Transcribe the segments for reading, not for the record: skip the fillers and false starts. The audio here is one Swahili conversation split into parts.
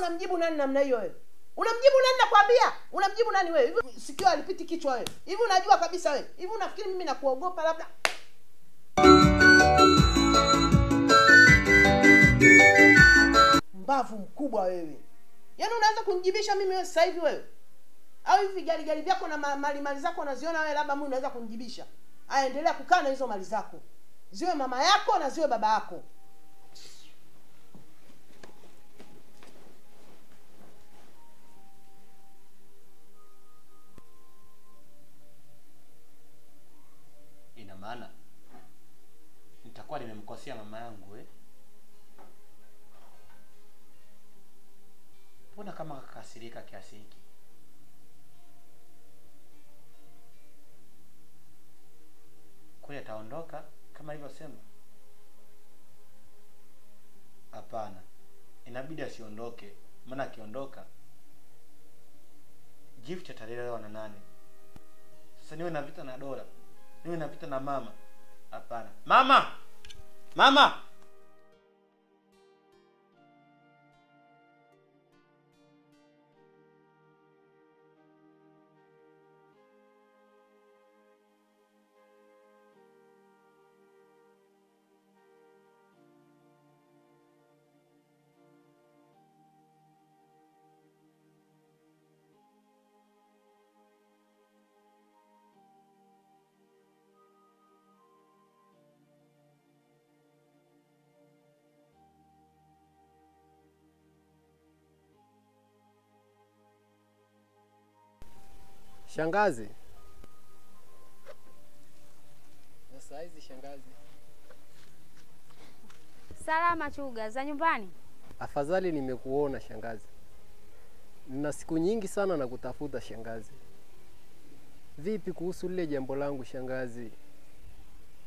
unamjibu nani namna hiyo wewe? Unamjibu nani nakwambia? Unamjibu nani wewe? Hivi sikio alipiti kichwa wewe. Hivi unajua kabisa wewe? Hivi unafikiri mimi nakuogopa labda? Mbavu mkubwa wewe. Yaani unaanza kunijibisha mimi wewe sasa hivi wewe? Au hivi gari vyako na mali zako unaziona wewe labda mimi unaweza kunijibisha? Aya, endelea kukaa na hizo mali zako. Ziwe mama yako na ziwe baba yako. Ina maana nitakuwa nimemkosea mama yangu Mbona kama akakasirika kiasi hiki? Kwani ataondoka kama alivyosema? Hapana. Inabidi asiondoke, maana akiondoka Gift atalelewa na nani? Sasa niwe na vita na Dora, niwe na vita na mama. Hapana. Mama! Mama! Shangazi. Sasa hizi shangazi. Salama Chuga, za nyumbani? Afadhali nimekuona shangazi. Nina siku nyingi sana na kutafuta shangazi. Vipi kuhusu lile jambo langu shangazi?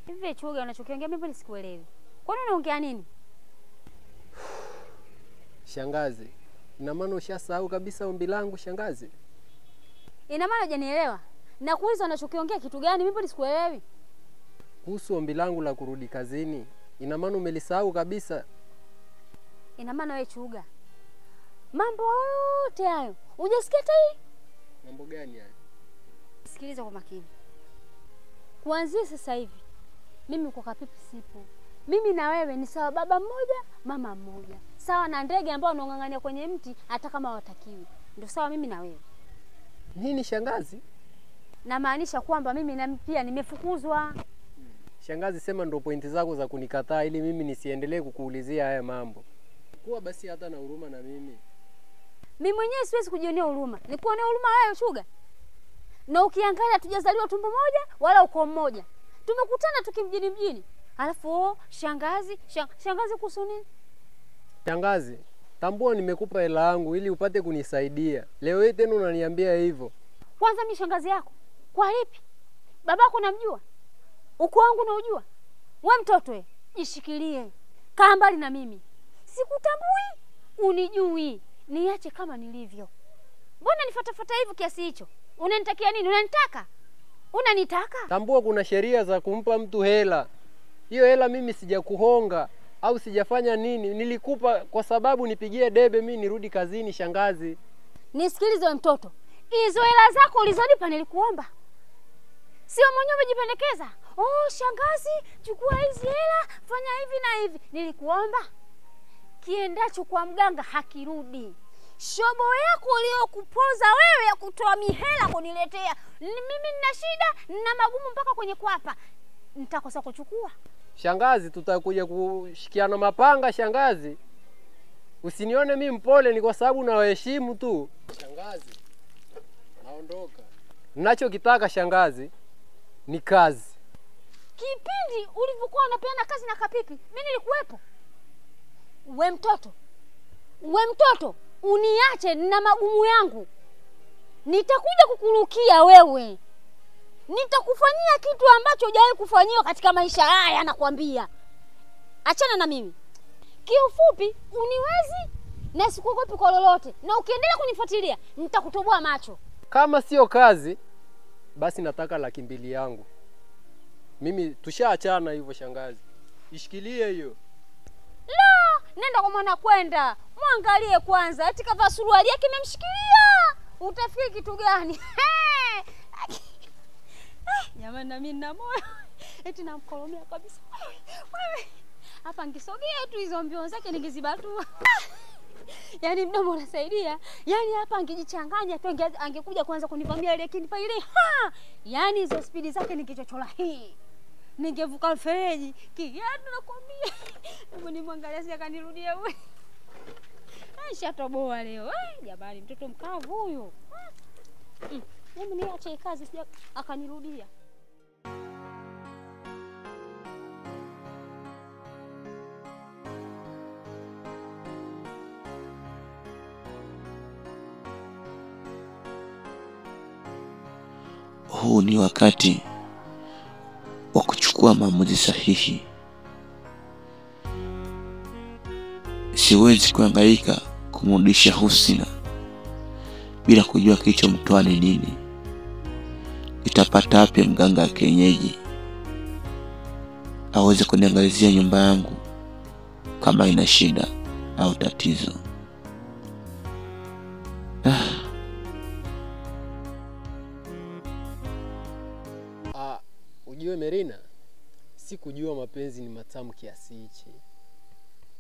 Hivi Chuga unachokiongea mimi sikuelewi. Kwani unaongea nini? Shangazi, ina maana ushasahau kabisa ombi langu shangazi? Ina maana hujanielewa? Na kuuliza unachokiongea kitu gani? Mimi sikuelewi. Kuhusu ombi langu la kurudi kazini, ina maana umelisahau kabisa? Ina maana wewe Chuga, mambo yote hayo hujasikia hata? Mambo gani hayo? Sikiliza kwa makini. Kuanzia sasa hivi mimi kwa Kapipi sipo. Mimi na wewe ni sawa, baba mmoja, mama mmoja. Sawa na ndege ambao wanaongangania kwenye mti hata kama watakiwi. Ndio sawa mimi na wewe. Nini shangazi? Na maanisha kwamba mimi na pia nimefukuzwa. Shangazi, sema ndio pointi zako za kunikataa ili mimi nisiendelee kukuulizia haya mambo. Kuwa basi hata na huruma na mimi. Mimi mwenyewe siwezi kujionea huruma. Nikuonea huruma wewe Chuga? Na ukiangalia hatujazaliwa tumbo moja wala ukoo mmoja. Tumekutana tukimjini. Alafu shangazi kuhusu nini? Shangazi, tambua nimekupa hela yangu ili upate kunisaidia. Leo hii tena unaniambia hivyo. Kwanza mimi shangazi yako. Kwa lipi? Babako namjua. Ukoo wangu unaujua. Wewe mtoto wewe, jishikilie. Kaa mbali na mimi. Sikutambui, unijui. Niache kama nilivyo. Mbona nifuatafuata hivyo kiasi hicho? Unanitakia nini? Unanitaka? Unanitaka? Tambua kuna sheria za kumpa mtu hela. Hiyo hela mimi sijakuhonga au sijafanya nini. Nilikupa kwa sababu nipigie debe mimi nirudi kazini shangazi. Nisikilize wewe mtoto. Hizo hela zako ulizonipa nilikuomba. Sio mwenyewe umejipendekeza. Oh shangazi, chukua hizi hela, fanya hivi na hivi. Nilikuomba. Kiendacho kwa mganga hakirudi. Shobo yako uliyokupoza wewe ya kutoa mihela kuniletea. Mimi nina shida, nina magumu mpaka kwenye kwapa. Nitakosa kuchukua. Shangazi, tutakuja kushikiana mapanga shangazi. Usinione mimi mpole, ni kwa sababu nawaheshimu tu. Shangazi, naondoka. Ninachokitaka shangazi ni kazi. Kipindi ulivyokuwa unapeana kazi na Kapipi, mimi nilikuwepo. We mtoto, uniache na magumu yangu. Nitakuja kukurukia wewe. Nitakufanyia kitu ambacho hujawahi kufanyiwa katika maisha haya nakwambia. Achana na mimi. Kiufupi, uniwezi na sikuogopi kwa lolote. Na ukiendelea kunifuatilia, nitakutoboa macho. Kama sio kazi, basi nataka 200,000 yangu. Mimi tushaachana hivyo shangazi. Ishikilie hiyo. La, nenda kwa mwana kwenda. Muangalie kwanza, eti kavaa suruali yake imemshikilia. Utafikiri kitu gani? Jamani na mimi nina moyo. Eti namkolomea kabisa. Wewe. Hapa ngisogea tu hizo mbio zake ningezibatua. Yaani mdomo unasaidia. Yaani hapa angejichanganya tu angekuja kwanza kunivamia ile kinipa ile. Yaani hizo spidi zake ningechochola hii. Ningevuka mfereji. Kiatu nakwambia. Hebu nimwangalia si akanirudia wewe. Shatoboa leo. Jamani mtoto mkavu huyo. Hebu niache kazi sija akanirudia. Huu ni wakati wa kuchukua maamuzi sahihi. Siwezi kuhangaika kumrudisha Husna bila kujua kilichomtoa ni nini. Nitapata wapi mganga wa kienyeji aweze kuniangalizia nyumba yangu kama ina shida au tatizo? Ujue Merina, sikujua mapenzi ni matamu kiasi hichi.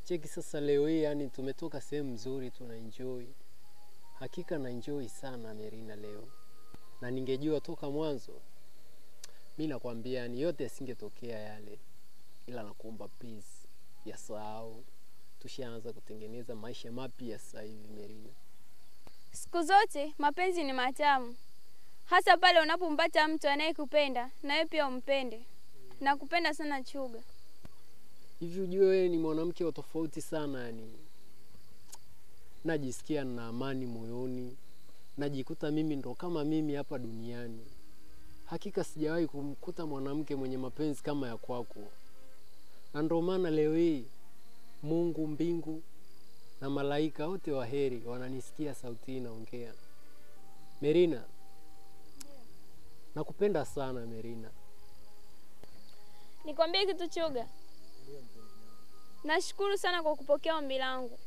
Cheki sasa leo hii, yani tumetoka sehemu nzuri, tuna enjoy. Hakika na enjoy sana Merina leo. Na ningejua toka mwanzo, mimi nakwambia ni yote yasingetokea yale. Ila nakuomba please, yasahau. Tushaanza kutengeneza maisha mapya sasa hivi Merina. Siku zote mapenzi ni matamu. Hasa pale unapompata mtu anayekupenda na wewe pia umpende. Nakupenda sana Chuga. Hivi ujue wewe ni mwanamke wa tofauti sana yani. Najisikia na amani moyoni. Najikuta mimi ndo kama mimi hapa duniani. Hakika sijawahi kumkuta mwanamke mwenye mapenzi kama ya kwako. Na ndio maana leo hii Mungu, mbingu na malaika wote waheri wananisikia sauti inaongea. Merina, nakupenda sana Merina. Nikwambie kitu Chuga. Nashukuru sana kwa kupokea ombi langu.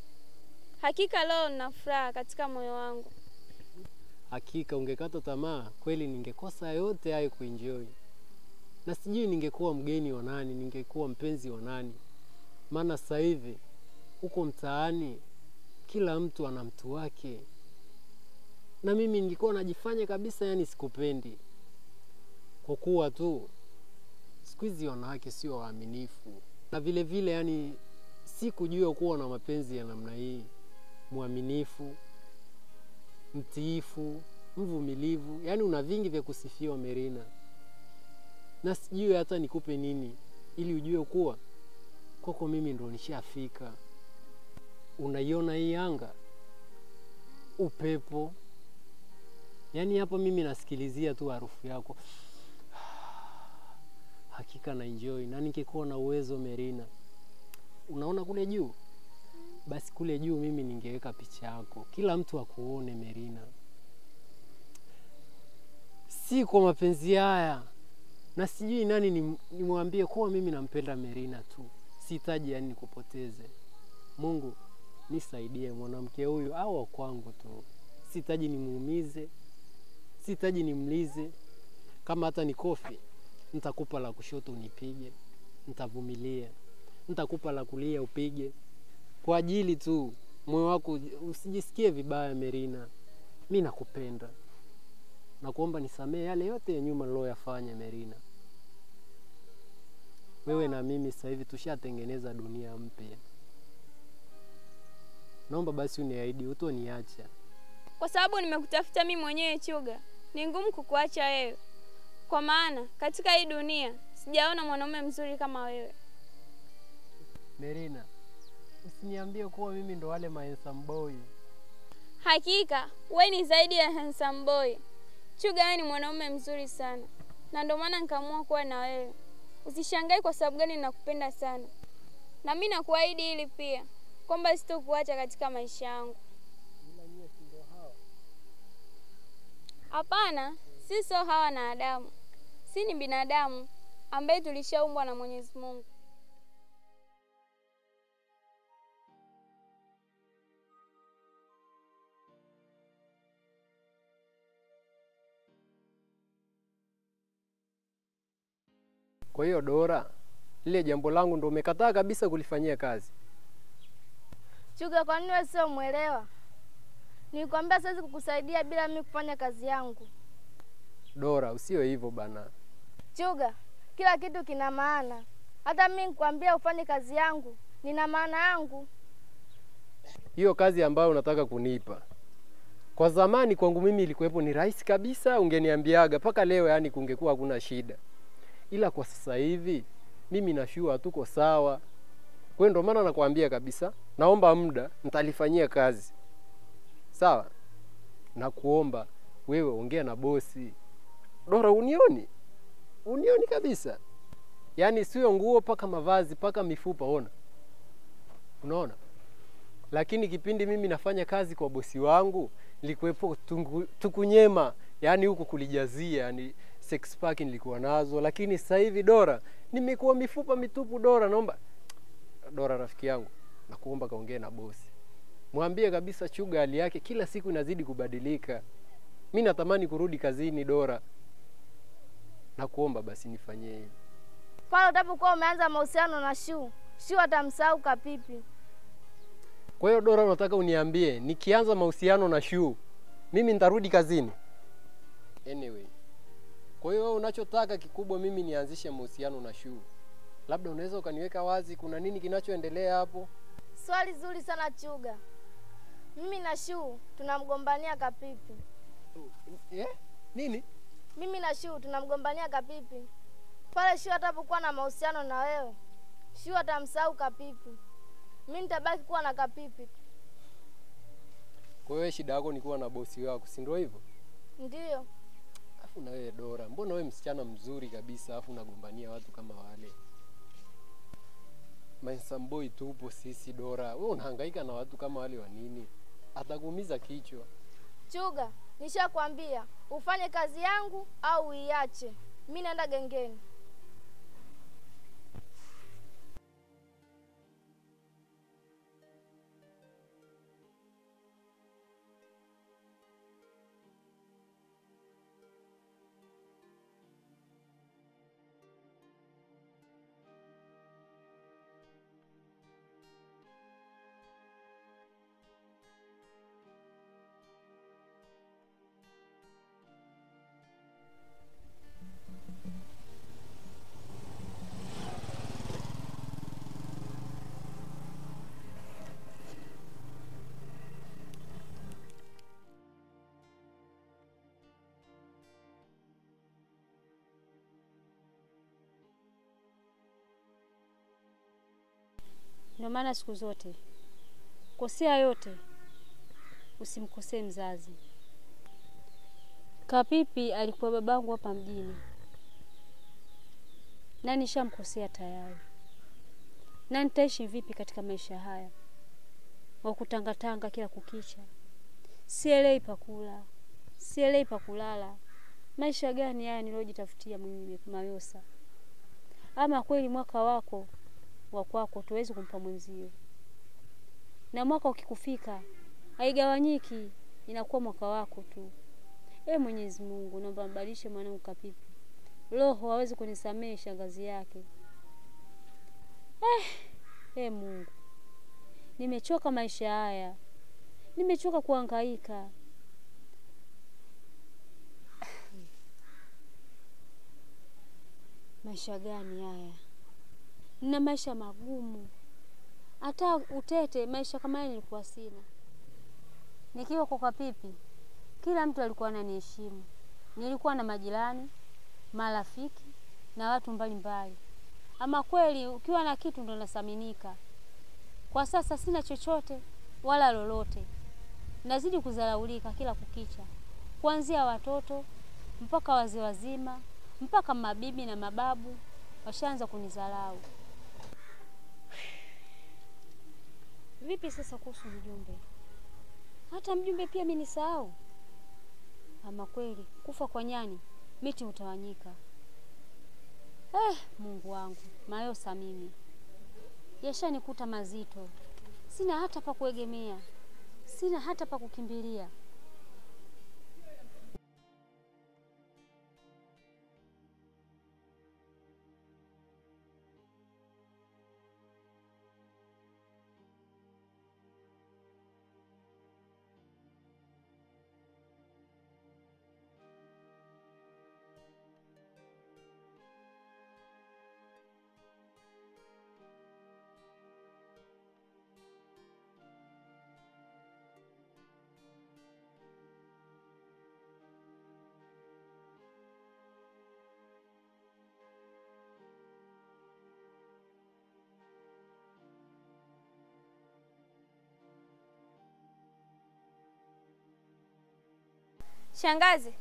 Hakika leo nina furaha katika moyo wangu. Hakika ungekata tamaa, kweli ningekosa yote hayo kuenjoy. Na sijui ningekuwa mgeni wa nani, ningekuwa mpenzi wa nani. Maana sasa hivi huko mtaani kila mtu ana mtu wake. Na mimi nilikuwa najifanya kabisa yani sikupendi. Kwa kuwa tu siku hizi wanawake sio waaminifu. Na vile vile yani sikujua kuwa na mapenzi ya namna hii. Muaminifu, mtiifu, mvumilivu, yani una vingi vya kusifiwa Merina. Na sijui hata nikupe nini ili ujue kuwa kwako mimi ndo nishafika. Unaiona hii anga, upepo, yani hapa mimi nasikilizia tu harufu yako. Hakika na enjoy. Na ningekuwa na uwezo Merina, unaona kule juu, basi kule juu mimi ningeweka picha yako, kila mtu akuone Merina. Si kwa mapenzi haya, na sijui nani nimwambie kuwa mimi nampenda Merina tu. Sihitaji yani nikupoteze. Mungu nisaidie mwanamke huyu au kwangu tu. Sihitaji nimuumize, sihitaji nimlize. Kama hata ni kofi, nitakupa la kushoto unipige, nitavumilia. Nitakupa la kulia upige. Kwa ajili tu moyo wako usijisikie vibaya Merina. Mimi nakupenda. Nakuomba nisamee yale yote ya nyuma niliyoyafanya Merina. Wewe na mimi sasa hivi tushatengeneza dunia mpya. Naomba basi uniahidi utoniacha. Kwa sababu nimekutafuta mimi mwenyewe Chuga, ni ngumu kukuacha wewe. Kwa maana katika hii dunia sijaona mwanaume mzuri kama wewe. Merina, usiniambie kuwa mimi ndo wale handsome boy. Hakika wewe ni zaidi ya handsome boy. Chuga, wewe ni mwanaume mzuri sana. Na ndio maana nikaamua kuwa na wewe. Usishangae kwa sababu gani nakupenda sana. Na mimi nakuahidi hili pia, kwamba sitokuacha katika maisha yangu. Ila nyie si ndo hawa? Hapana, sisi sio hawa na Adamu. Sisi ni binadamu ambaye tulishaumbwa na Mwenyezi Mungu. Kwa hiyo Dora, lile jambo langu ndo umekataa kabisa kulifanyia kazi. Chuga, kwa nini wewe sio muelewa? Nilikwambia siwezi kukusaidia bila mimi kufanya kazi yangu. Dora, usio hivyo bana. Chuga, kila kitu kina maana. Hata mimi nikwambia ufanye kazi yangu, nina maana yangu. Hiyo kazi ambayo unataka kunipa, kwa zamani kwangu mimi ilikuwepo ni rahisi kabisa, ungeniambiaga paka leo, yani kungekuwa hakuna shida. Ila kwa sasa hivi mimi na Shua tuko sawa. Kwa hiyo ndo maana nakwambia kabisa, naomba muda nitalifanyia kazi. Sawa? Na kuomba wewe ongea na bosi. Dora, unioni kabisa. Yaani sio nguo paka mavazi paka mifupa, ona. Unaona? Lakini kipindi mimi nafanya kazi kwa bosi wangu, nilikuwepo tukunyema, yani huko kulijazia, yani sex pack nilikuwa nazo. Lakini sasa hivi Dora, nimekuwa mifupa mitupu. Dora, naomba Dora rafiki yangu, nakuomba kaongee na bosi. Mwambie kabisa Chuga hali yake kila siku inazidi kubadilika. Mimi natamani kurudi kazini Dora. Nakuomba basi nifanyie hivi. Pale utapokuwa umeanza mahusiano na Shu atamsahau Kapipi. Kwa hiyo Dora, unataka uniambie nikianza mahusiano na Shu mimi nitarudi kazini? Anyway, kwa hiyo wewe unachotaka kikubwa mimi nianzishe mahusiano na Shu. Labda unaweza ukaniweka wazi kuna nini kinachoendelea hapo? Swali zuri sana Chuga. Mimi na Shu tunamgombania Kapipi. Nini? Mimi na Shu tunamgombania Kapipi. Pale Shu atapokuwa na mahusiano na wewe, Shu atamsahau Kapipi. Mimi nitabaki kuwa na Kapipi. Kwa hiyo shida yako ni kuwa na bosi wako, si ndio hivyo? Ndio. Afu na wewe Dora, mbona wewe msichana mzuri kabisa afu unagombania watu kama wale? Mansamboi tupo sisi Dora. Wewe unahangaika na watu kama wale wa nini? Atakuumiza kichwa. Chuga, nishakwambia ufanye kazi yangu au uiache. Mimi naenda gengeni. Ndio maana siku zote kosea yote usimkosee mzazi. Kapipi alikuwa babangu hapa mjini, na nishamkosea tayari. Na nitaishi vipi katika maisha haya wa kutangatanga kila kukicha? Sielewi pakula, sielewi pakulala. Maisha gani haya nilojitafutia mimi Mayosa? Ama kweli mwaka wako wa kwako tuwezi kumpa mwenzio, na mwaka ukikufika haigawanyiki, inakuwa mwaka wako tu. Mwenyezi Mungu, naomba mbadilishe mwanangu Kapipi. Roho hawezi kunisamehe shangazi yake. Mungu, nimechoka maisha haya, nimechoka kuhangaika. Maisha gani haya? Nina maisha magumu. Hata utete maisha kama haya nilikuwa sina. Nikiwa kwa Kapipi, kila mtu alikuwa ananiheshimu. Nilikuwa na majirani, marafiki na watu mbalimbali. Ama kweli ukiwa na kitu ndo unasaminika. Kwa sasa sina chochote wala lolote. Nazidi kudharaulika kila kukicha. Kuanzia watoto mpaka wazee wazima, mpaka mabibi na mababu washaanza kunidharau. Vipi sasa kuhusu mjumbe? Hata mjumbe pia mimi nisahau. Ama kweli kufa kwa nyani miti utawanyika. Mungu wangu, Mayosa mimi yashanikuta mazito. Sina hata pa kuegemea, sina hata pa kukimbilia. Shangazi,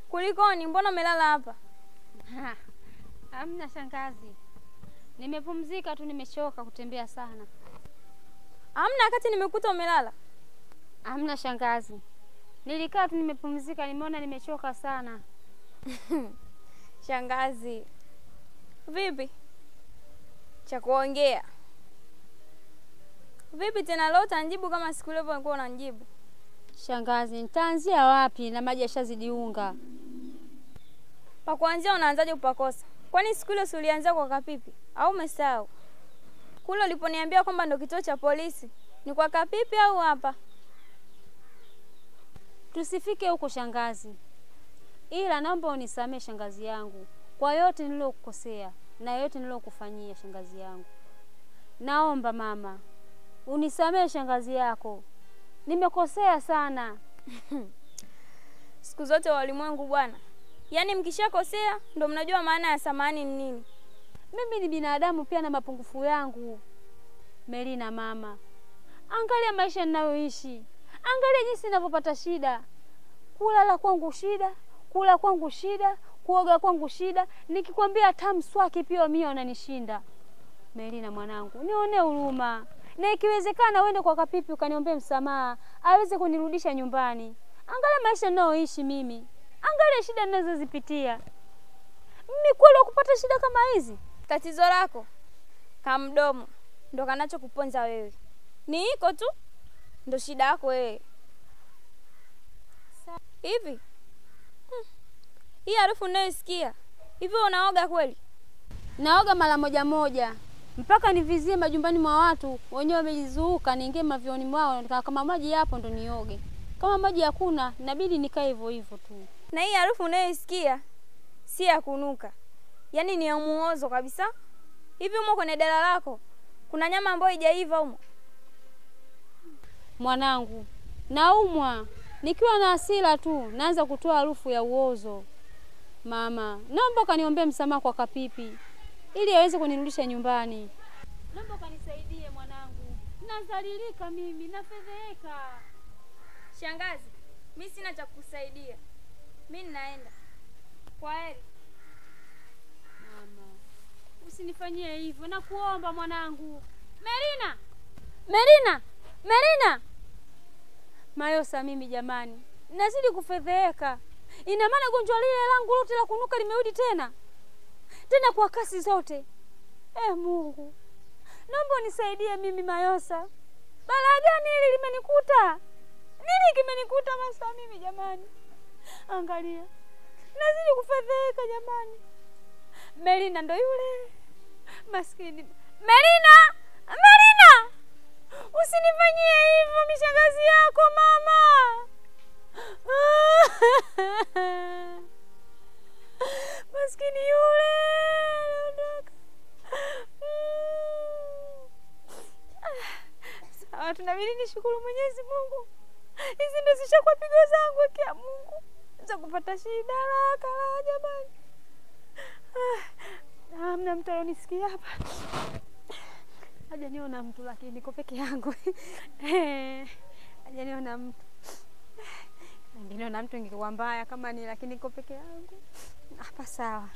kulikoni? Mbona umelala hapa? Hamna shangazi. Nimepumzika tu, nimechoka kutembea sana. Hamna wakati nimekuta umelala. Hamna shangazi. Nilikaa tu nimepumzika, nimeona nimechoka sana. Shangazi, vipi? Cha kuongea. Vipi tena leo utanijibu kama siku ile ulikuwa unanijibu? Shangazi, nitaanzia wapi na maji yashazidi unga? Pa kuanzia unaanzaje kupakosa? Kwani siku ile ulianza kwa Kapipi au umesahau? Kule uliponiambia kwamba ndo kituo cha polisi, ni kwa Kapipi au hapa? Tusifike huko shangazi. Ila naomba unisamee shangazi yangu kwa yote nilokukosea na yote nilokufanyia shangazi yangu. Naomba mama, unisamee shangazi yako. Nimekosea sana. Siku zote wa ulimwengu bwana. Yaani mkishakosea ndo mnajua maana ya samahani ni nini. Mimi ni binadamu pia na mapungufu yangu. Merina mama, angalia maisha ninayoishi. Angalia jinsi ninavyopata shida. Kulala kwangu shida, kula kwangu shida, kuoga kwangu shida. Nikikwambia hata mswaki pia mimi unanishinda. Merina mwanangu, nione huruma. Na ikiwezekana uende kwa Kapipi ukaniombee msamaha, aweze kunirudisha nyumbani. Angalia maisha ninayoishi mimi. Angalia shida ninazozipitia. Mimi kweli kupata shida kama hizi? Tatizo lako kamdomo ndo kanacho kuponza wewe. Ni iko tu ndo shida yako wewe. Hivi hii harufu unayosikia, hivi unaoga kweli? Naoga mara moja moja. Mpaka nivizie majumbani mwa watu wenyewe wamejizuuka, niingie mavioni mwao, kama maji hapo ndo nioge. Kama maji hakuna inabidi nikae hivyo hivyo tu. Na hii harufu unayosikia si ya kunuka. Yaani ni ya muozo kabisa. Hivi umo kwenye dela lako kuna nyama ambayo haijaiva umo? Mwanangu, naumwa. Nikiwa na hasira tu naanza kutoa harufu ya uozo. Mama, naomba kaniombee msamaha kwa Kapipi ili aweze kunirudisha nyumbani. Naomba kanisaidie mwanangu. Nazalilika mimi, nafedheka. Shangazi, mimi sina cha kukusaidia. Mimi ninaenda. Kwaheri. Mama, usinifanyie hivyo, nakuomba mwanangu. Merina! Merina! Merina! Mayosa mimi jamani. Nazidi kufedheka. Ina maana gonjwa lile langu lote la kunuka limerudi tena. Tena kwa kasi zote. Mungu. Naomba unisaidie mimi Mayosa. Balaa gani hili limenikuta? Nini kimenikuta masa mimi jamani? Angalia. Nazidi kufedheka jamani. Merina ndo yule. Maskini. Merina! Merina! Usinifanyie hivyo mishangazi yako mama. Maskini yule. Ondoka. Sawa, tunabidi nishukuru Mwenyezi Mungu. Hizi ndo zishakuwa pigo zangu kwa Mungu. Za kupata shida haraka jamani. Hamna mtu anisikia hapa. Hajaniona mtu lakini niko peke yangu. Hajaniona mtu. Ningeniona mtu ingekuwa mbaya kama ni, lakini niko peke yangu. Hapa sawa.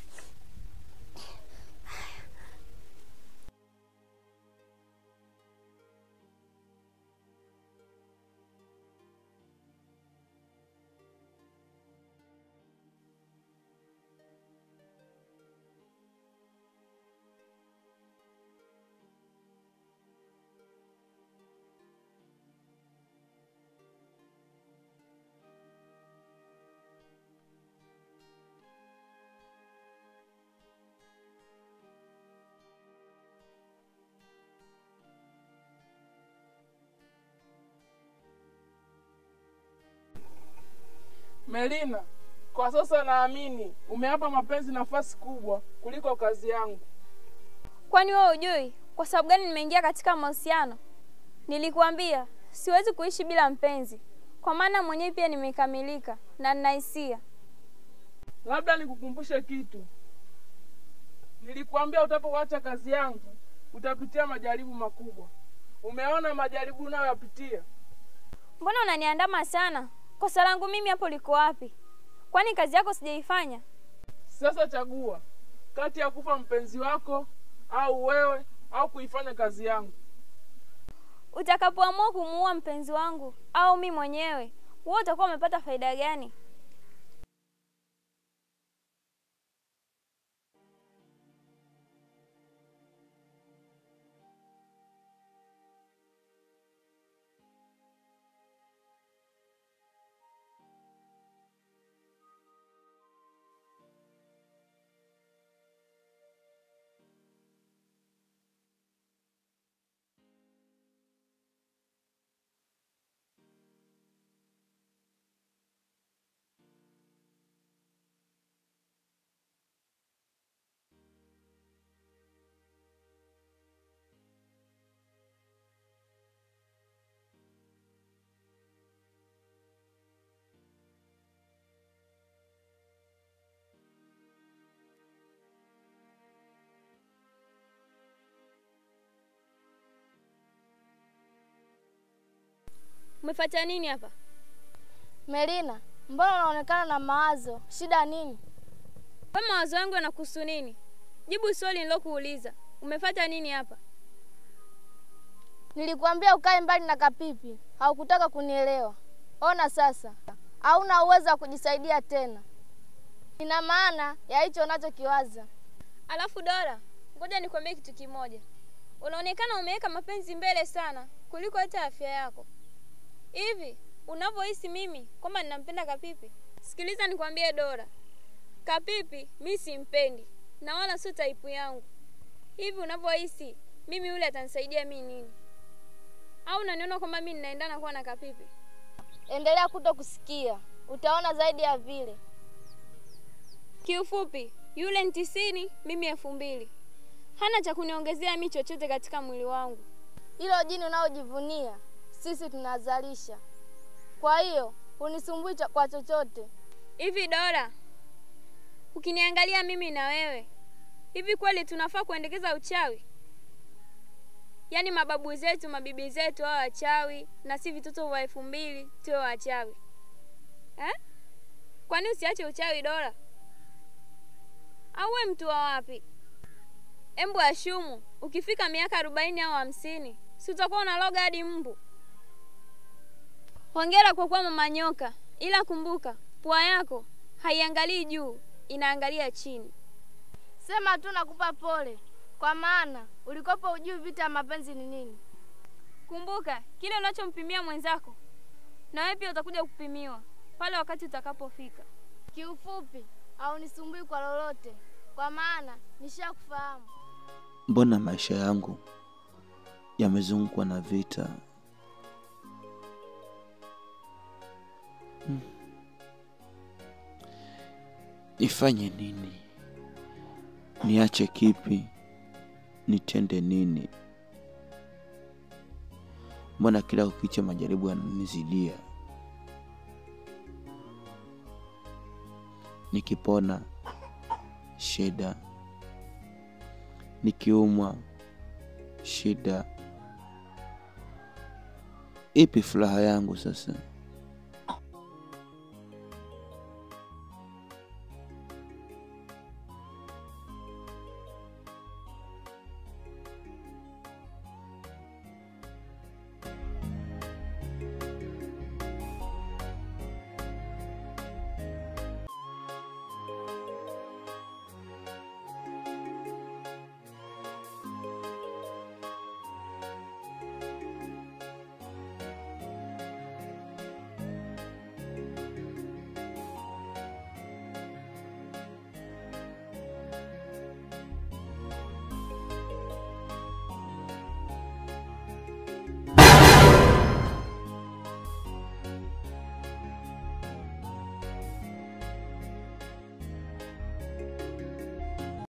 Merina, kwa sasa naamini umeapa mapenzi nafasi kubwa kuliko kazi yangu. Kwani wewe hujui kwa sababu gani nimeingia katika mahusiano? Nilikuambia siwezi kuishi bila mpenzi. Kwa maana mwenyewe pia nimekamilika na nina hisia. Labda nikukumbushe kitu. Nilikuambia utapoacha kazi yangu utapitia majaribu makubwa. Umeona majaribu unayoyapitia? Mbona unaniandama sana? Kosa langu mimi hapo liko wapi? Kwani kazi yako sijaifanya? Sasa chagua kati ya kufa mpenzi wako au wewe au kuifanya kazi yangu. Utakapoamua kumuua mpenzi wangu au mimi mwenyewe, wewe utakuwa umepata faida gani? Umefuata nini hapa? Merina, mbona unaonekana na mawazo? Shida nini? Kwa mawazo yangu yanakuhusu nini? Jibu swali nilokuuliza. Umefuata nini hapa? Nilikwambia ukae mbali na Kapipi. Haukutaka kunielewa. Ona sasa. Hauna uwezo wa kujisaidia tena. Ina maana ya hicho unachokiwaza. Alafu Dora, ngoja nikwambie kitu kimoja. Unaonekana umeweka mapenzi mbele sana kuliko hata afya yako. Hivi, unavyohisi mimi kwamba ninampenda Kapipi? Sikiliza nikwambie Dora. Kapipi mimi simpendi na wala sio type yangu. Hivi unavyohisi mimi yule atanisaidia mimi nini? Au unaniona kwamba mimi ninaendana kuwa na Kapipi? Endelea kutokusikia. Utaona zaidi ya vile. Kiufupi, yule ni 90, mimi 2000. Hana cha kuniongezea mimi chochote katika mwili wangu. Hilo jini unaojivunia sisi tunazalisha. Kwa hiyo unisumbui kwa chochote. Hivi Dora, ukiniangalia mimi na wewe, hivi kweli tunafaa kuendekeza uchawi? Yaani mababu zetu, mabibi zetu hao wachawi na si vitoto wa 2000 tuwe wachawi. Kwani usiache uchawi Dora? Au wewe mtu wa wapi? Embu ashumu, ukifika miaka 40 au 50, si utakuwa unaloga hadi mbu. Hongera kwa kuwa mama nyoka, ila kumbuka, pua yako haiangalii juu, inaangalia chini. Sema tu nakupa pole, kwa maana ulikopo ujui vita ya mapenzi ni nini. Kumbuka, kile unachompimia mwenzako, na wewe pia utakuja kupimiwa pale wakati utakapofika. Kiufupi, haunisumbui kwa lolote, kwa maana nishakufahamu. Mbona maisha yangu yamezungukwa na vita? Nifanye nini? Niache kipi? Nitende nini? Mbona kila ukicha majaribu yananizidia? Nikipona shida, nikiumwa shida. Ipi furaha yangu sasa?